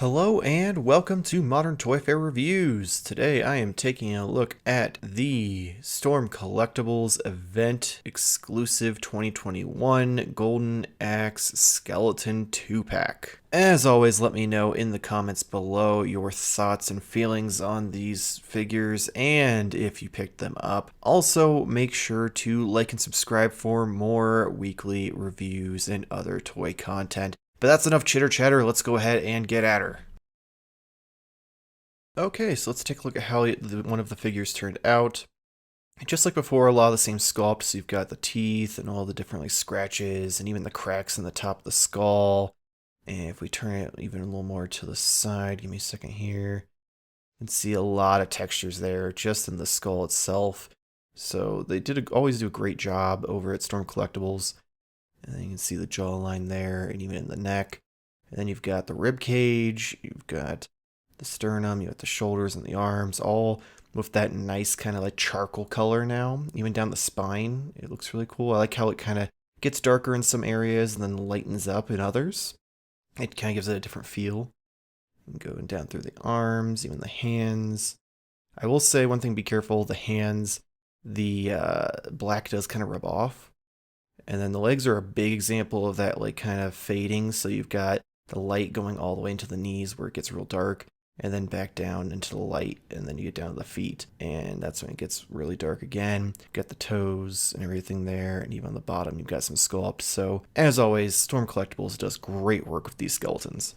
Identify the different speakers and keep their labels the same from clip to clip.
Speaker 1: Hello and welcome to Modern Toyfare Reviews. Today I am taking a look at the Storm Collectibles Event Exclusive 2021 Golden Axe Skeleton 2-pack. As always, let me know in the comments below your thoughts and feelings on these figures and if you picked them up. Also, make sure to like and subscribe for more weekly reviews and other toy content. But that's enough chitter chatter, let's go ahead and get at her. Okay, so let's take a look at how one of the figures turned out. Just like before, a lot of the same sculpt, so you've got the teeth and all the different scratches and even the cracks in the top of the skull. And if we turn it even a little more to the side, give me a second here, you can see a lot of textures there just in the skull itself. So they always do a great job over at Storm Collectibles. And then you can see the jawline there, and even in the neck. And then you've got the rib cage, you've got the sternum, you got the shoulders and the arms, all with that nice kind of like charcoal color now. Even down the spine, it looks really cool. I like how it kind of gets darker in some areas and then lightens up in others. It kind of gives it a different feel. And going down through the arms, even the hands. I will say one thing, be careful, the hands, the black does kind of rub off. And then the legs are a big example of that, like kind of fading. So you've got the light going all the way into the knees where it gets real dark, and then back down into the light, and then you get down to the feet, and that's when it gets really dark again. You've got the toes and everything there, and even on the bottom you've got some sculpt. So as always, Storm Collectibles does great work with these skeletons.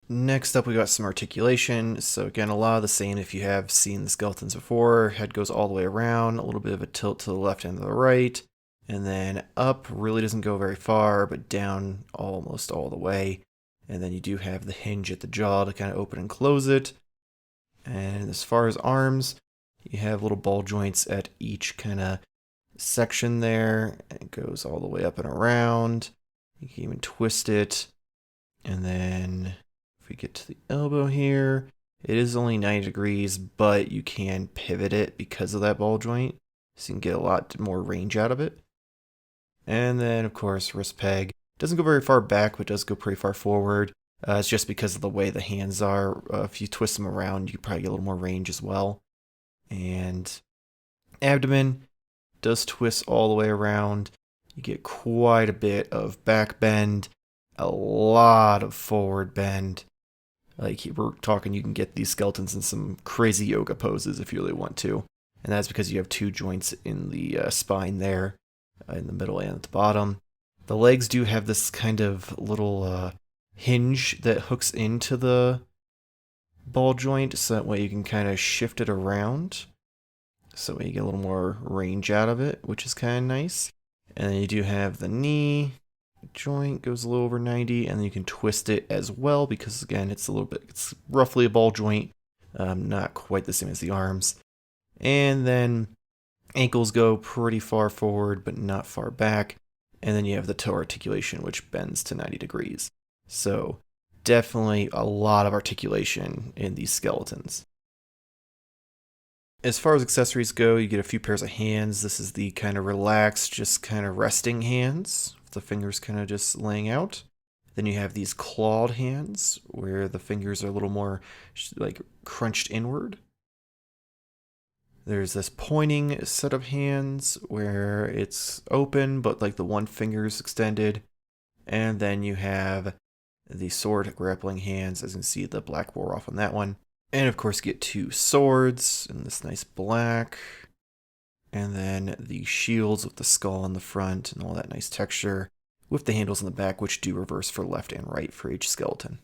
Speaker 1: Next up, we got some articulation. So again, a lot of the same if you have seen the skeletons before. Head goes all the way around, a little bit of a tilt to the left and the right. And then up really doesn't go very far, but down almost all the way. And then you do have the hinge at the jaw to kind of open and close it. And as far as arms, you have little ball joints at each kind of section there. It goes all the way up and around. You can even twist it. And then if we get to the elbow here, it is only 90 degrees, but you can pivot it because of that ball joint. So you can get a lot more range out of it. And then, of course, wrist peg. Doesn't go very far back, but does go pretty far forward. It's just because of the way the hands are. If you twist them around, you probably get a little more range as well. And abdomen does twist all the way around. You get quite a bit of back bend, a lot of forward bend. Like we're talking, you can get these skeletons in some crazy yoga poses if you really want to. And that's because you have two joints in the spine there. In the middle and at the bottom. The legs do have this kind of little hinge that hooks into the ball joint, so that way you can kind of shift it around. So that way you get a little more range out of it, which is kind of nice. And then you do have the knee joint, goes a little over 90, and then you can twist it as well, because again, it's roughly a ball joint, not quite the same as the arms. And then ankles go pretty far forward, but not far back. And then you have the toe articulation, which bends to 90 degrees. So definitely a lot of articulation in these skeletons. As far as accessories go, you get a few pairs of hands. This is the kind of relaxed, just kind of resting hands, with the fingers kind of just laying out. Then you have these clawed hands, where the fingers are a little more like crunched inward. There's this pointing set of hands where it's open, but like the one finger is extended. And then you have the sword grappling hands, as you can see the black wore off on that one. And of course, you get two swords in this nice black. And then the shields with the skull in the front and all that nice texture, with the handles in the back, which do reverse for left and right for each skeleton.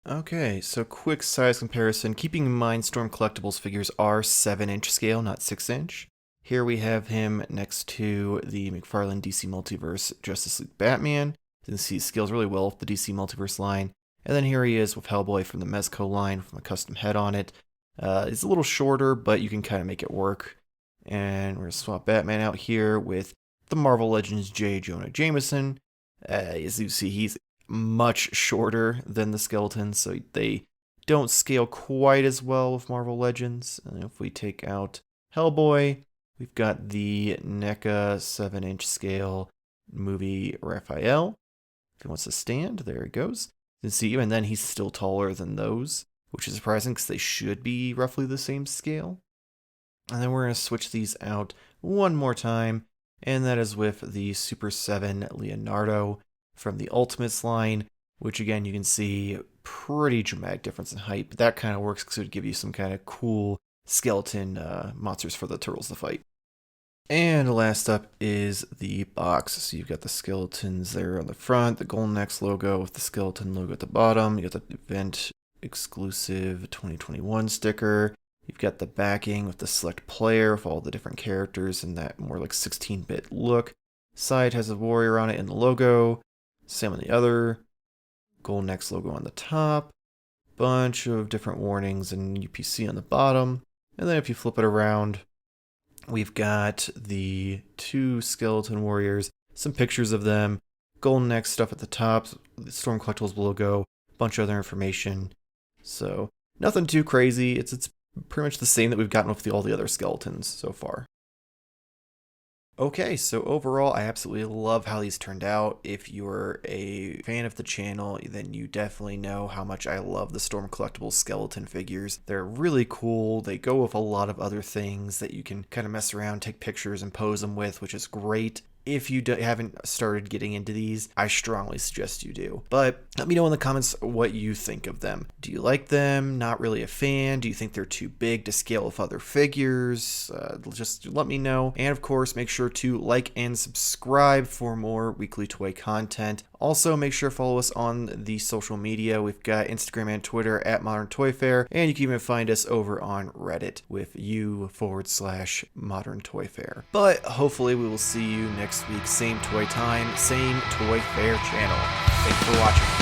Speaker 1: Okay, so quick size comparison. Keeping in mind Storm Collectibles figures are 7-inch scale, not 6-inch. Here we have him next to the McFarlane DC Multiverse Justice League Batman. You can see he scales really well with the DC Multiverse line. And then here he is with Hellboy from the Mezco line, from a custom head on it. It's a little shorter, but you can kind of make it work. And we're going to swap Batman out here with the Marvel Legends J. Jonah Jameson. As you see, he's much shorter than the skeletons, so they don't scale quite as well with Marvel Legends. And if we take out Hellboy, we've got the NECA 7-inch scale movie Raphael. If he wants to stand, there he goes. You can see even then he's still taller than those, which is surprising because they should be roughly the same scale. And then we're going to switch these out one more time, and that is with the Super 7 Leonardo from the Ultimates line, which again you can see pretty dramatic difference in height, but that kind of works because it would give you some kind of cool skeleton monsters for the turtles to fight. And last up is the box. So you've got the skeletons there on the front, the Golden Axe logo with the skeleton logo at the bottom. You got the event exclusive 2021 sticker. You've got the backing with the select player with all the different characters in that more like 16-bit look. Side has a warrior on it in the logo. Same on the other. Golden Axe logo on the top. Bunch of different warnings and UPC on the bottom. And then if you flip it around, we've got the two skeleton warriors, some pictures of them, Golden Axe stuff at the top, the Storm Collectibles logo, bunch of other information. So nothing too crazy. It's pretty much the same that we've gotten with all the other skeletons so far. Okay, so overall, I absolutely love how these turned out. If you're a fan of the channel, then you definitely know how much I love the Storm Collectibles skeleton figures. They're really cool. They go with a lot of other things that you can kind of mess around, take pictures, and pose them with, which is great. If you haven't started getting into these, I strongly suggest you do. But let me know in the comments what you think of them. Do you like them? Not really a fan? Do you think they're too big to scale with other figures? Just let me know. And of course, make sure to like and subscribe for more weekly toy content. Also, make sure to follow us on the social media. We've got Instagram and Twitter at Modern Toyfare, and you can even find us over on Reddit with u/Modern Toyfare. But hopefully we will see you next week, same toy time, same Toyfare channel. Thanks for watching.